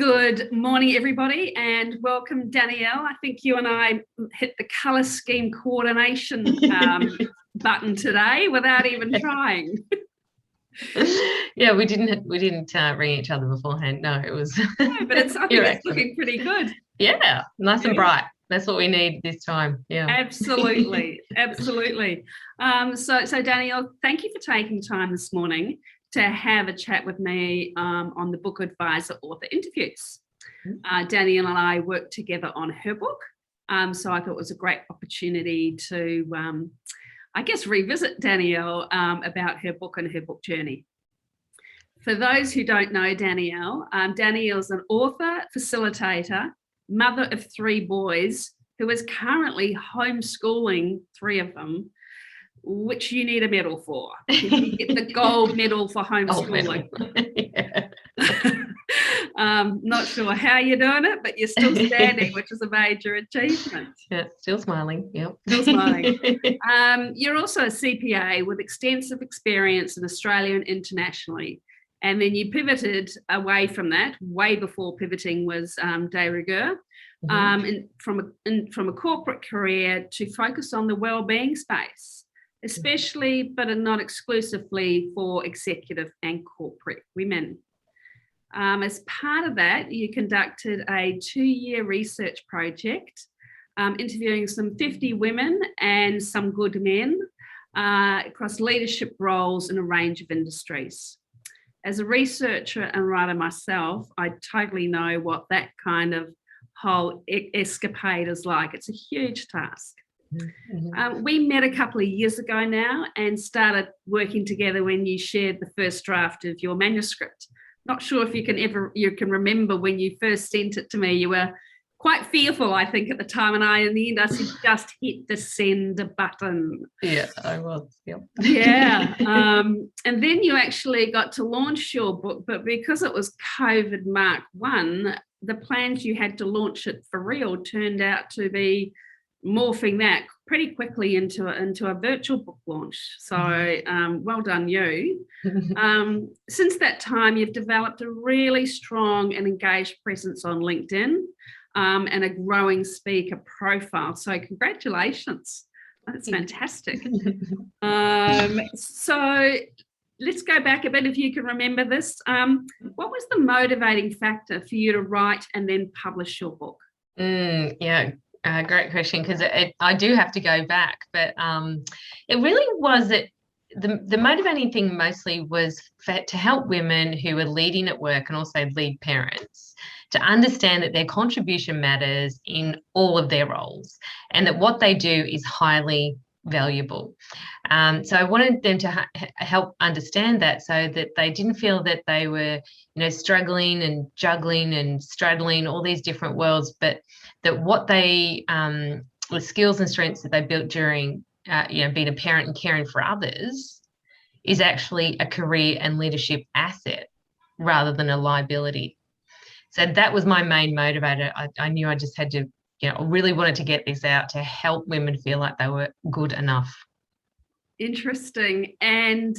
Good morning, everybody, and welcome, Danielle. I think you and I hit the colour scheme coordination button today without even trying. Yeah, we didn't ring each other beforehand. No, it was. No, but I think it's looking pretty good. Yeah, nice and bright. That's what we need this time. Yeah, absolutely. So Danielle, thank you for taking time this morning to have a chat with me on the Book Advisor author interviews. Danielle and I worked together on her book, so I thought it was a great opportunity to, revisit Danielle about her book and her book journey. For those who don't know Danielle, Danielle's an author, facilitator, mother of 3 boys, who is currently homeschooling 3 of them, which you need a medal for. You get the gold medal for homeschooling. Not sure how you're doing it, but you're still standing, which is a major achievement. Yeah, still smiling. Yep. Still smiling. You're also a CPA with extensive experience in Australia and internationally. And then you pivoted away from that, way before pivoting was de rigueur, from a corporate career to focus on the wellbeing space, especially, but not exclusively, for executive and corporate women. As part of that, you conducted a 2-year research project, interviewing some 50 women and some good men across leadership roles in a range of industries. As a researcher and writer myself, I totally know what that kind of whole escapade is like. It's a huge task. We met a couple of years ago now and started working together when you shared the first draft of your manuscript. Not sure if you can remember when you first sent it to me. You were quite fearful, I think, at the time, and in the end I said, just hit the send button. Yeah, I was. Yep. Yeah. And then you actually got to launch your book, but because it was COVID Mark 1, the plans you had to launch it for real turned out to be morphing that pretty quickly into a virtual book launch. So well done you. Since that time, you've developed a really strong and engaged presence on LinkedIn, and a growing speaker profile. So congratulations. That's fantastic. So let's go back a bit, if you can remember this. What was the motivating factor for you to write and then publish your book? Yeah. Great question, because I do have to go back, but it really was that the motivating thing mostly was to help women who are leading at work and also lead parents to understand that their contribution matters in all of their roles and that what they do is highly valuable. So I wanted them to help understand that, so that they didn't feel that they were, struggling and juggling and straddling all these different worlds, but that what they, the skills and strengths that they built during, being a parent and caring for others is actually a career and leadership asset rather than a liability. So that was my main motivator. I knew I just had to, I really wanted to get this out to help women feel like they were good enough. Interesting. And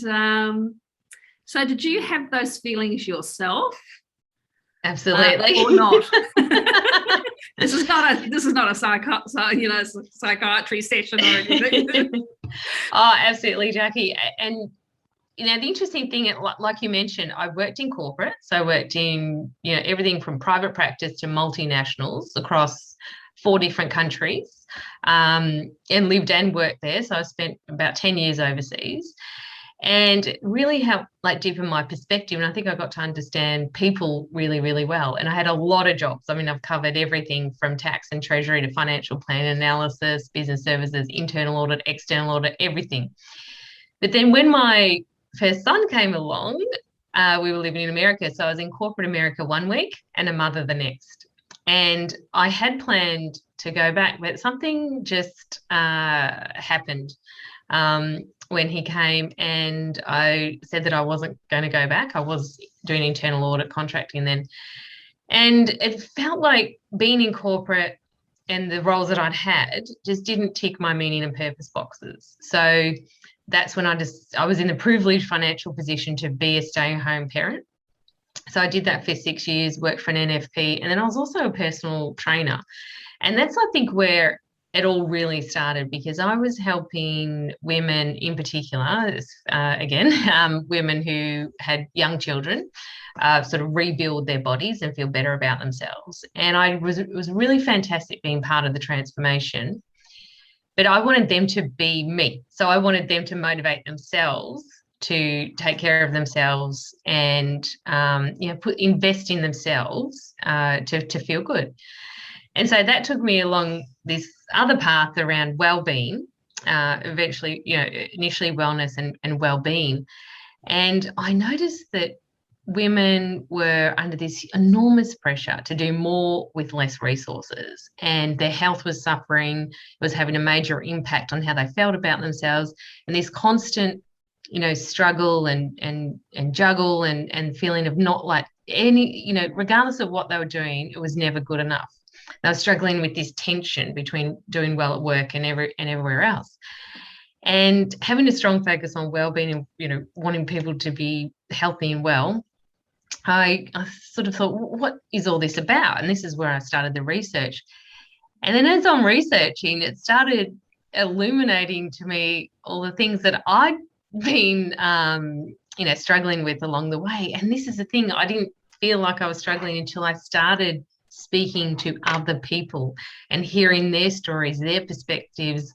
so did you have those feelings yourself? Absolutely. Or not? This is not a psychiatry session or anything. Oh, absolutely, Jackie. And the interesting thing, like you mentioned, I worked in corporate. So I worked in, everything from private practice to multinationals across 4 different countries, and lived and worked there. So I spent about 10 years overseas, and it really helped deepen my perspective. And I think I got to understand people really, really well. And I had a lot of jobs. I mean, I've covered everything from tax and treasury to financial plan analysis, business services, internal audit, external audit, everything. But then when my first son came along, we were living in America. So I was in corporate America 1 week and a mother the next. And I had planned to go back, but something just happened when he came, and I said that I wasn't going to go back. I was doing internal audit contracting then. And it felt like being in corporate and the roles that I'd had just didn't tick my meaning and purpose boxes. So that's when I was in a privileged financial position to be a stay-at-home parent. So I did that for 6 years, worked for an NFP, and then I was also a personal trainer. And that's, I think, where it all really started, because I was helping women in particular, women who had young children, sort of rebuild their bodies and feel better about themselves. And it was really fantastic being part of the transformation. But I wanted them to be me. So I wanted them to motivate themselves to take care of themselves and invest in themselves to feel good. And so that took me along this other path around wellbeing, eventually, initially wellness and wellbeing. And I noticed that women were under this enormous pressure to do more with less resources, and their health was suffering. It was having a major impact on how they felt about themselves, and this constant struggle and juggle and feeling of not like any, regardless of what they were doing, it was never good enough. They were struggling with this tension between doing well at work and everywhere else. And having a strong focus on well-being and, wanting people to be healthy and well, I sort of thought, what is all this about? And this is where I started the research. And then as I'm researching, it started illuminating to me all the things that I'd been, struggling with along the way. And this is the thing, I didn't feel like I was struggling until I started speaking to other people and hearing their stories, their perspectives,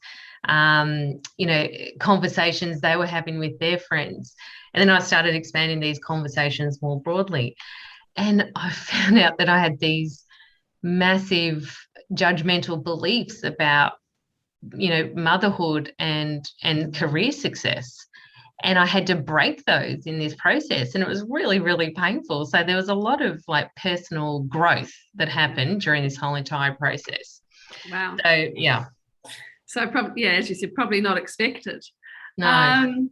conversations they were having with their friends. And then I started expanding these conversations more broadly. And I found out that I had these massive judgmental beliefs about, motherhood and career success. And I had to break those in this process. And it was really, really painful. So there was a lot of personal growth that happened during this whole entire process. Wow. So, yeah. So probably, as you said, probably not expected. No.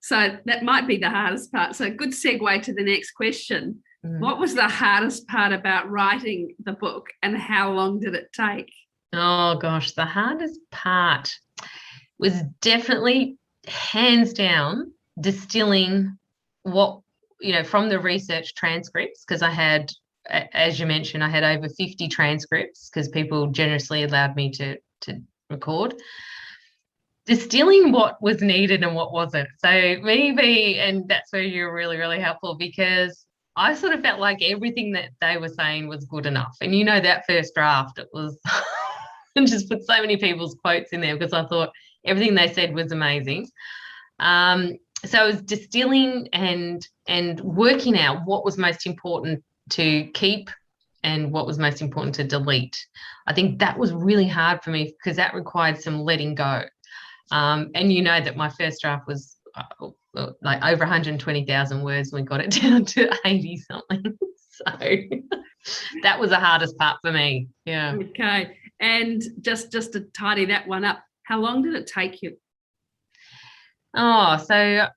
So that might be the hardest part. So good segue to the next question. What was the hardest part about writing the book, and how long did it take? Oh, gosh, the hardest part was definitely, hands down, distilling what, from the research transcripts, because I had, as you mentioned, I had over 50 transcripts because people generously allowed me to record. Distilling what was needed and what wasn't. So and that's where you're really, really helpful, because I sort of felt like everything that they were saying was good enough. And that first draft, it was and just put so many people's quotes in there because I thought everything they said was amazing. So I was distilling and working out what was most important to keep and what was most important to delete. I think that was really hard for me because that required some letting go. And that my first draft was like over 120,000 words. We got it down to 80 something. So that was the hardest part for me. Yeah. Okay. And just to tidy that one up, how long did it take you? Oh, so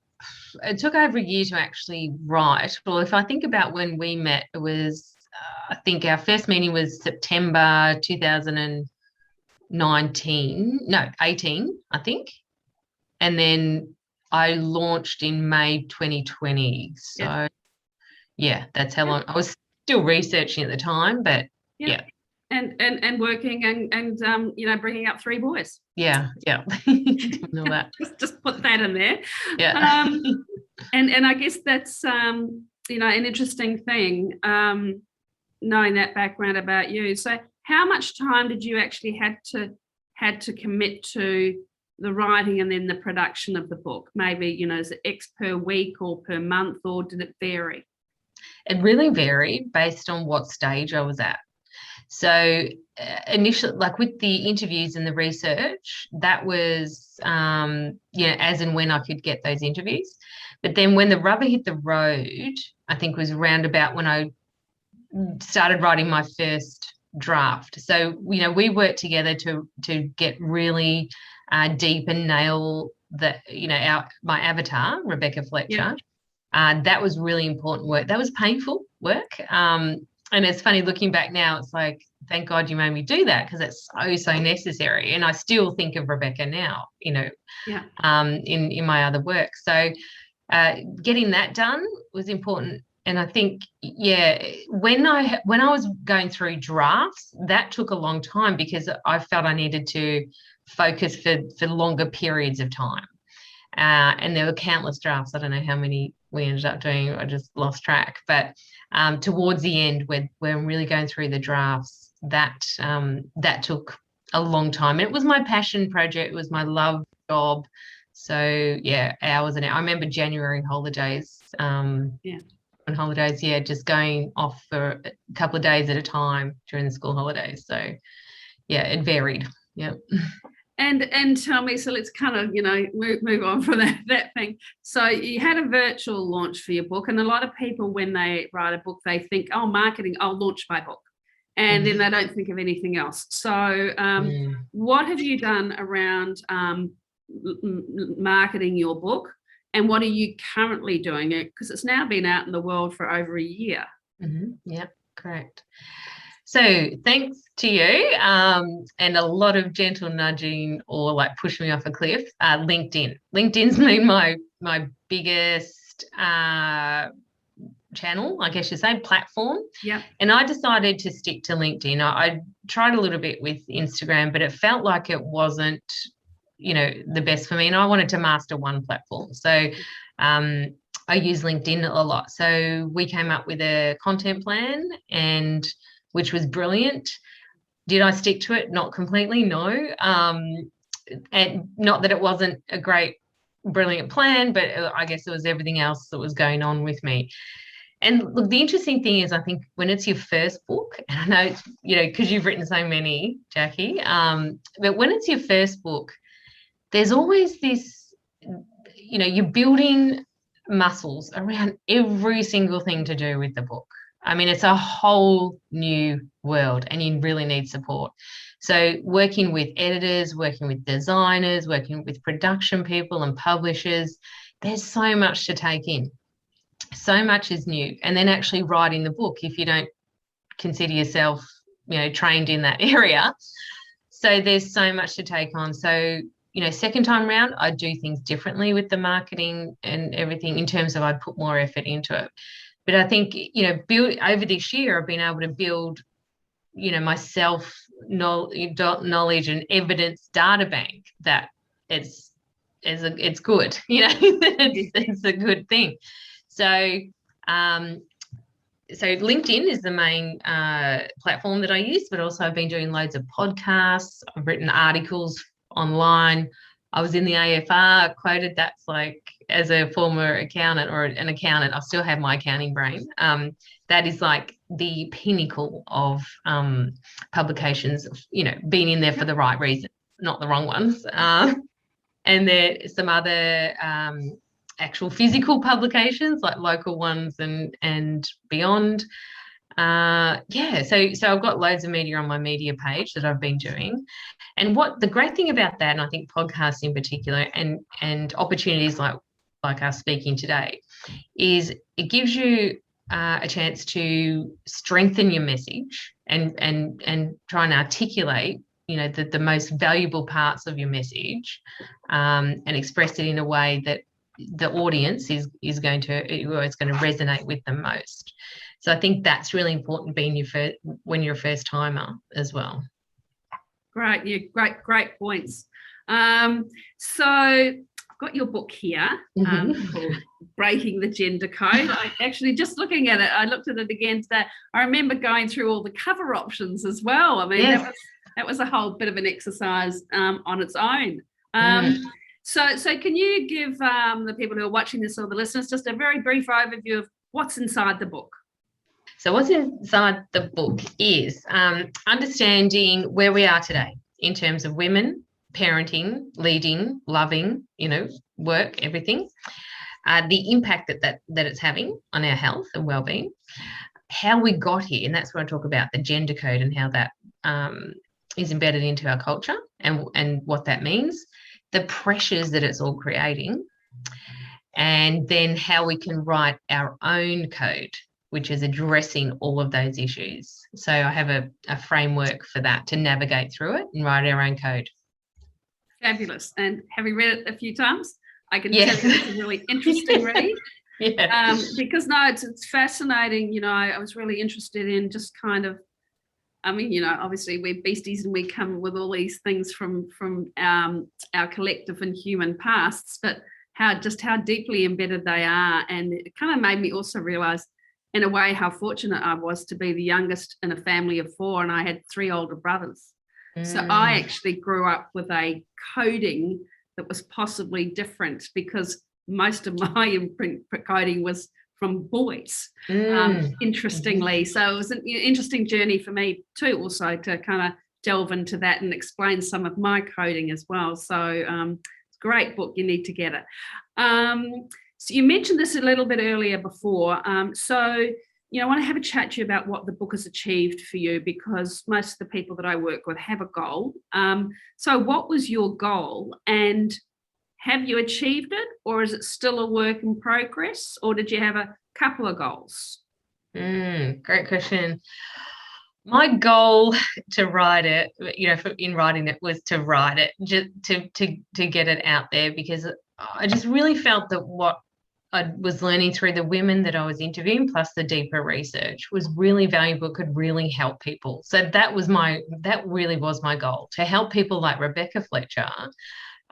it took over a year to actually write. Well, if I think about when we met, it was, I think our first meeting was September 18, I think. And then I launched in May 2020. So, yeah, that's how long. I was still researching at the time, but yeah. And working and bringing up 3 boys. Yeah. All that. just put that in there. Yeah. And I guess that's an interesting thing, knowing that background about you. So how much time did you actually had to commit to the writing and then the production of the book? Maybe, is it X per week or per month, or did it vary? It really varied based on what stage I was at. So initially, like with the interviews and the research, that was, as and when I could get those interviews. But then when the rubber hit the road, I think was around about when I started writing my first draft. So, we worked together to get really deep and nail my avatar, Rebecca Fletcher. Yeah. That was really important work. That was painful work. And it's funny looking back now, it's like, thank God you made me do that, because it's so necessary. And I still think of Rebecca now, in my other work. So getting that done was important. I think, when I was going through drafts, that took a long time because I felt I needed to focus for longer periods of time. And there were countless drafts. I don't know how many we ended up doing. I just lost track. But towards the end, when I'm really going through the drafts, that took a long time. And it was my passion project. It was my love job. So yeah, hours and hours. I remember January holidays. On holidays, just going off for a couple of days at a time during the school holidays. So yeah, it varied. Yeah. And tell me, so let's kind of, move on from that thing. So you had a virtual launch for your book, and a lot of people, when they write a book, they think, oh, marketing, I'll launch my book. And then they don't think of anything else. So what have you done around marketing your book? And what are you currently doing? Because it's now been out in the world for over a year. Yeah, correct. So thanks to you and a lot of gentle nudging or like pushing me off a cliff, LinkedIn. LinkedIn's been my biggest channel, I guess you say, platform. Yeah. And I decided to stick to LinkedIn. I tried a little bit with Instagram, but it felt like it wasn't, the best for me. And I wanted to master one platform. So I use LinkedIn a lot. So we came up with a content plan, and which was brilliant. Did I stick to it? Not completely, no. And not that it wasn't a great, brilliant plan, but I guess it was everything else that was going on with me. And look, the interesting thing is, I think when it's your first book, and I know, because you've written so many, Jackie, but when it's your first book, there's always this, you're building muscles around every single thing to do with the book. I mean, it's a whole new world, and you really need support. So working with editors, working with designers, working with production people and publishers, there's so much to take in. So much is new. And then actually writing the book, if you don't consider yourself, trained in that area. So there's so much to take on. So, second time around, I do things differently with the marketing and everything in terms of I'd put more effort into it. But I think, build over this year, I've been able to build, my self knowledge and evidence data bank that it's good, it's a good thing. So, so LinkedIn is the main platform that I use, but also I've been doing loads of podcasts. I've written articles online. I was in the AFR, quoted. That's like, as a former accountant or an accountant, I still have my accounting brain. That is like the pinnacle of publications, being in there for the right reason, not the wrong ones. And there's some other actual physical publications, like local ones and beyond. So I've got loads of media on my media page that I've been doing. And what the great thing about that, and I think podcasts in particular, and opportunities like us speaking today, is it gives you a chance to strengthen your message and try and articulate, the most valuable parts of your message, and express it in a way that the audience is going to resonate with them most. So I think that's really important when you're a first timer as well. Great, yeah, great points. So I've got your book here called Breaking the Gender Code. I actually, just looking at it, I looked at it again today. I remember going through all the cover options as well. I mean, yes. that was a whole bit of an exercise on its own. So can you give the people who are watching this, or the listeners, just a very brief overview of what's inside the book? So what's inside the book is understanding where we are today in terms of women, parenting, leading, loving, work, everything, the impact that it's having on our health and wellbeing, how we got here, and that's where I talk about the gender code and how that is embedded into our culture and what that means, the pressures that it's all creating, and then how we can write our own code, which is addressing all of those issues. So I have a framework for that to navigate through it and write our own code. Fabulous. And have you read it a few times? I can tell you it's a really interesting read. Yeah. Because no, it's fascinating. I was really interested in just kind of, I mean, obviously we're beasties and we come with all these things from our collective and human pasts, but how deeply embedded they are. And it kind of made me also realize, in a way, how fortunate I was to be the youngest in a family of 4, and I had 3 older brothers. So I actually grew up with a coding that was possibly different, because most of my imprint coding was from boys, interestingly. So it was an interesting journey for me too, also to kind of delve into that and explain some of my coding as well. So it's a great book. You need to get it. So you mentioned this a little bit earlier before. So I want to have a chat to you about what the book has achieved for you, because most of the people that I work with have a goal. So what was your goal, and have you achieved it, or is it still a work in progress, or did you have a couple of goals? Great question. My goal to write it, in writing it, was to write it, just to get it out there, because I just really felt that what I was learning through the women that I was interviewing, plus the deeper research, was really valuable, could really help people. So that really was my goal, to help people like Rebecca Fletcher,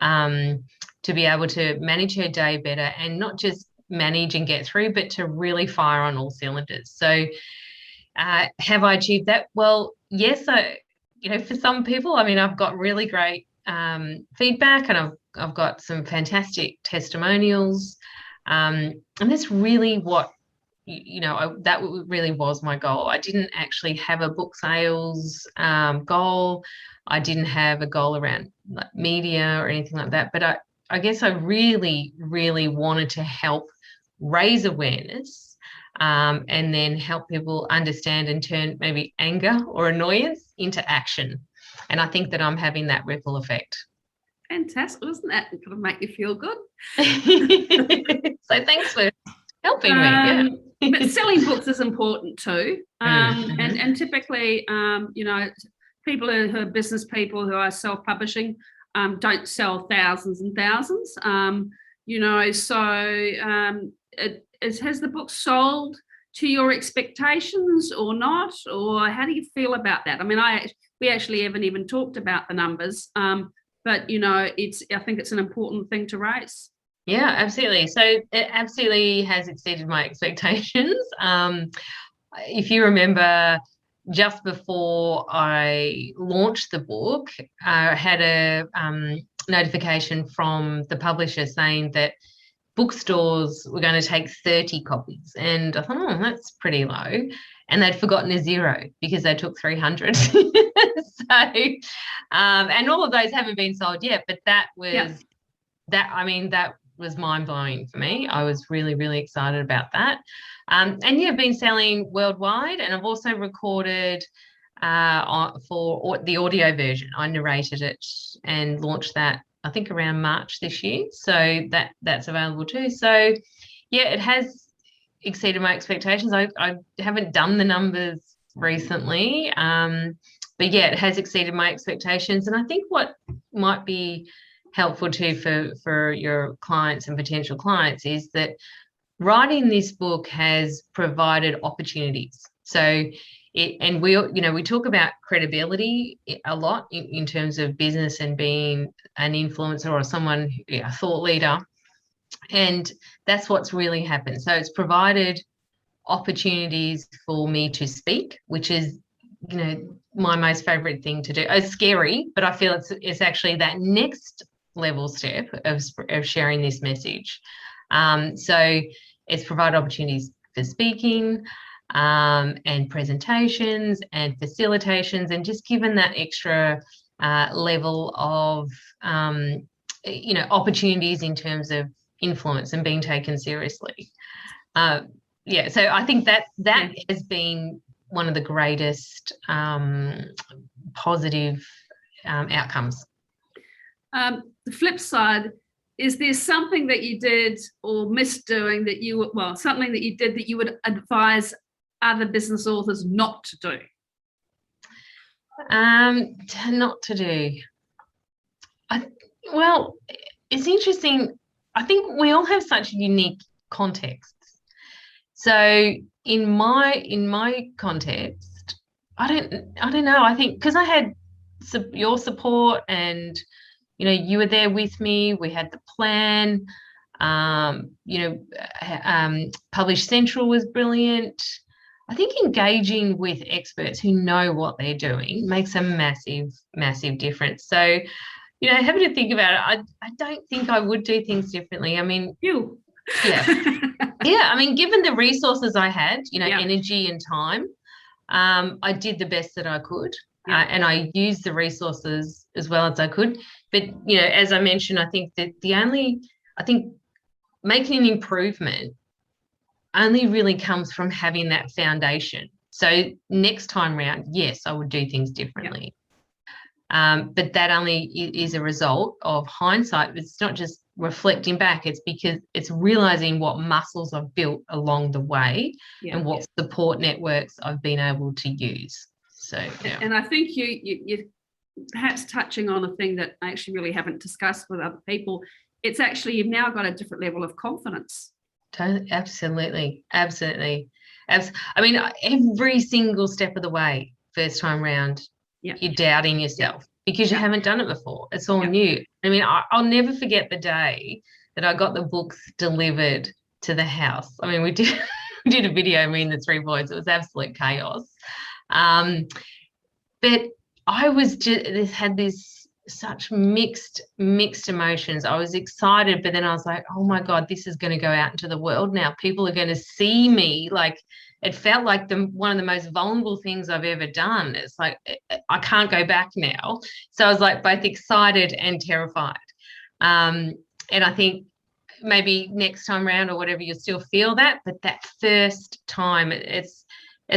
to be able to manage her day better, and not just manage and get through, but to really fire on all cylinders. So have I achieved that? Well, yes. For some people, I mean, I've got really great feedback, and I've got some fantastic testimonials. And that's really what, that really was my goal. I didn't actually have a book sales goal. I didn't have a goal around like media or anything like that. But I guess I really, really wanted to help raise awareness, and then help people understand and turn maybe anger or annoyance into action. And I think that I'm having that ripple effect. Fantastic. Wasn't that going to make you feel good? So thanks for helping me. Yeah. But selling books is important too. And typically, people who are business people who are self-publishing don't sell thousands and thousands. Has the book sold to your expectations or not? Or how do you feel about that? I mean, we actually haven't even talked about the numbers, but I think it's an important thing to raise. Yeah, absolutely. So it absolutely has exceeded my expectations. If you remember, just before I launched the book, I had a notification from the publisher saying that bookstores were going to take 30 copies. And I thought, oh, that's pretty low. And they'd forgotten a 0 because they took 300. And all of those haven't been sold yet. But that was that was mind-blowing for me. I was really, really excited about that. And been selling worldwide. And I've also recorded for the audio version. I narrated it and launched that, I think, around March this year. So that's available too. So yeah, it has exceeded my expectations. I haven't done the numbers recently, but yeah, it has exceeded my expectations. And I think what might be helpful too for your clients and potential clients is that writing this book has provided opportunities. So we talk about credibility a lot in terms of business and being an influencer or someone, a thought leader. And that's what's really happened. So it's provided opportunities for me to speak, which is, my most favorite thing to do. It's scary, but I feel it's actually that next level step of sharing this message. So it's provided opportunities for speaking, and presentations and facilitations, and just given that extra level of opportunities in terms of influence and being taken seriously. So I think that has been one of the greatest positive outcomes. The flip side, is there something that you did or missed doing something that you did that you would advise other business authors not to do? Not to do. Well, it's interesting. I think we all have such unique contexts. So in my context, I don't know. I think because I had your support, and you were there with me. We had the plan. Publish Central was brilliant. I think engaging with experts who know what they're doing makes a massive, massive difference. So, having to think about it, I don't think I would do things differently. I mean, You. yeah. Yeah. I mean, given the resources I had, Yeah. energy and time, I did the best that I could. Yeah. And I used the resources as well as I could. But, as I mentioned, I think that I think making an improvement only really comes from having that foundation. So next time round, yes, I would do things differently. But that only is a result of hindsight. It's not just reflecting back. It's because it's realizing what muscles I've built along the way and what support networks I've been able to use. So, yeah. And I think you perhaps touching on a thing that I actually really haven't discussed with other people. It's actually, you've now got a different level of confidence. Totally, absolutely. I mean, every single step of the way, first time round, you're doubting yourself because you haven't done it before. It's all new. I mean, I'll never forget the day that I got the books delivered to the house. I mean, we did a video, me and the three boys. It was absolute chaos. But I was just had such mixed emotions. I was excited, but then I was like, oh my God, this is going to go out into the world now. People are going to see me. Like, it felt like one of the most vulnerable things I've ever done. It's like, I can't go back now. So I was like both excited and terrified. And I think maybe next time around or whatever, you'll still feel that, but that first time, it's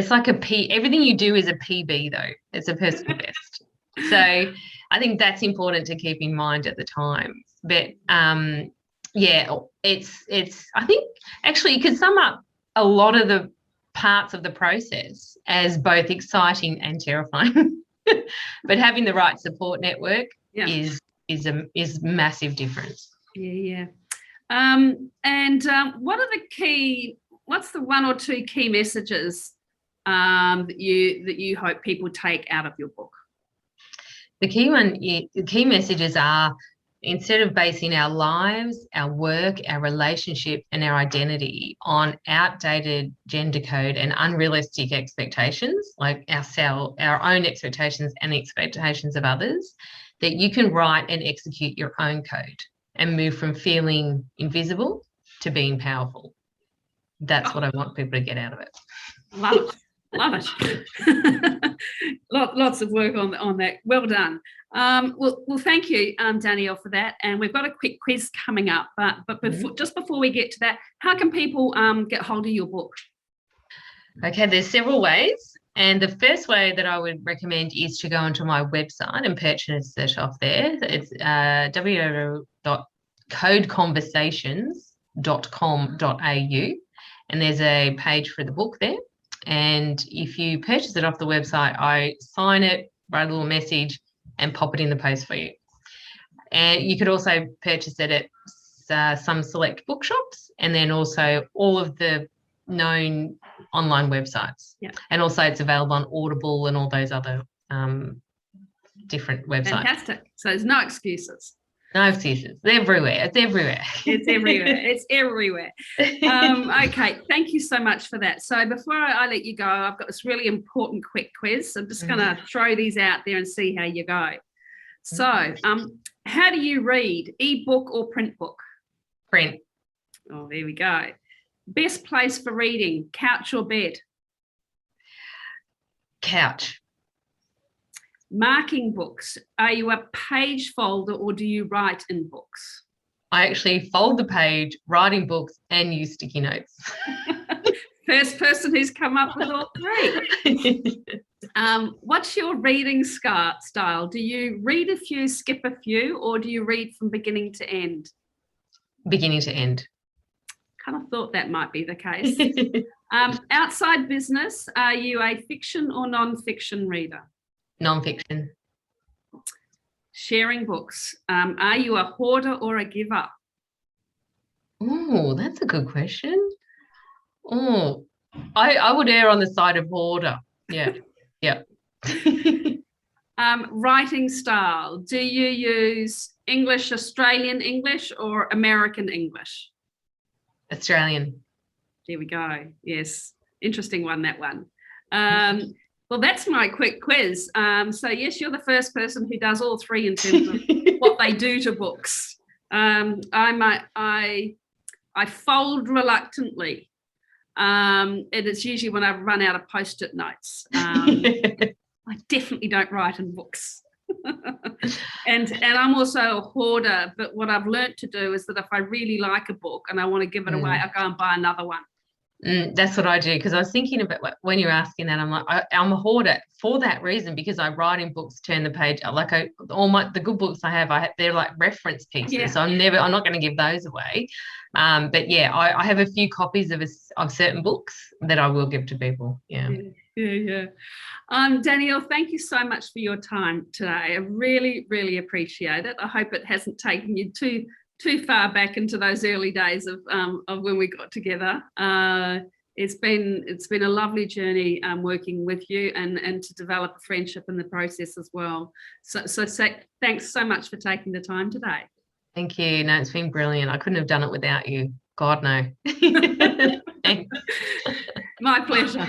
like everything you do is a PB though. It's a personal best. So I think that's important to keep in mind at the time. But it's I think actually you could sum up a lot of the parts of the process as both exciting and terrifying. But having the right support network is massive difference. Yeah. What's the one or two key messages that you hope people take out of your book? The key messages are, instead of basing our lives, our work, our relationship, and our identity on outdated gender code and unrealistic expectations, like our own expectations and the expectations of others, that you can write and execute your own code and move from feeling invisible to being powerful. That's what I want people to get out of it. Love it. Lots of work on that. Well done. Well, thank you, Danielle, for that. And we've got a quick quiz coming up. But before we get to that, how can people get hold of your book? Okay, there's several ways. And the first way that I would recommend is to go onto my website and purchase it off there. It's www.codeconversations.com.au. And there's a page for the book there. And if you purchase it off the website, I sign it, write a little message, and pop it in the post for you. And you could also purchase it at some select bookshops, and then also all of the known online websites. Yeah. And also it's available on Audible and all those other different websites. Fantastic. So there's no excuses. No excuses. It's everywhere. It's everywhere. Okay, thank you so much for that. So before I let you go, I've got this really important quick quiz. So I'm just going to throw these out there and see how you go. So how do you read? E-book or print book? Print. Oh, there we go. Best place for reading, couch or bed? Couch. Marking books. Are you a page folder or do you write in books? I actually fold the page, write in books, and use sticky notes. First person who's come up with all three. What's your reading style? Do you read a few, skip a few, or do you read from beginning to end? Beginning to end. Kind of thought that might be the case. Outside business, are you a fiction or non-fiction reader? Non-fiction. Sharing books. Are you a hoarder or a giver? Oh, that's a good question. Oh, I would err on the side of hoarder. Yeah, yeah. Writing style. Do you use English, Australian English, or American English? Australian. There we go. Yes. Interesting one, that one. Well, that's my quick quiz. So, yes, you're the first person who does all three in terms of what they do to books. I fold reluctantly. It is usually when I've run out of post-it notes. I definitely don't write in books. and I'm also a hoarder, but what I've learned to do is that if I really like a book and I want to give it away, I'll go and buy another one. That's what I do, because I was thinking about when you're asking that, I'm like, I'm a hoarder for that reason, because I write in books, turn the page, like the good books I have, they're like reference pieces. Yeah. So I'm not going to give those away. But yeah, I have a few copies of certain books that I will give to people. Yeah. Danielle, thank you so much for your time today. I really, really appreciate it. I hope it hasn't taken you too far back into those early days of when we got together. It's been a lovely journey working with you and to develop a friendship in the process as well. So thanks so much for taking the time today. Thank you. No, it's been brilliant. I couldn't have done it without you. God, no. My pleasure.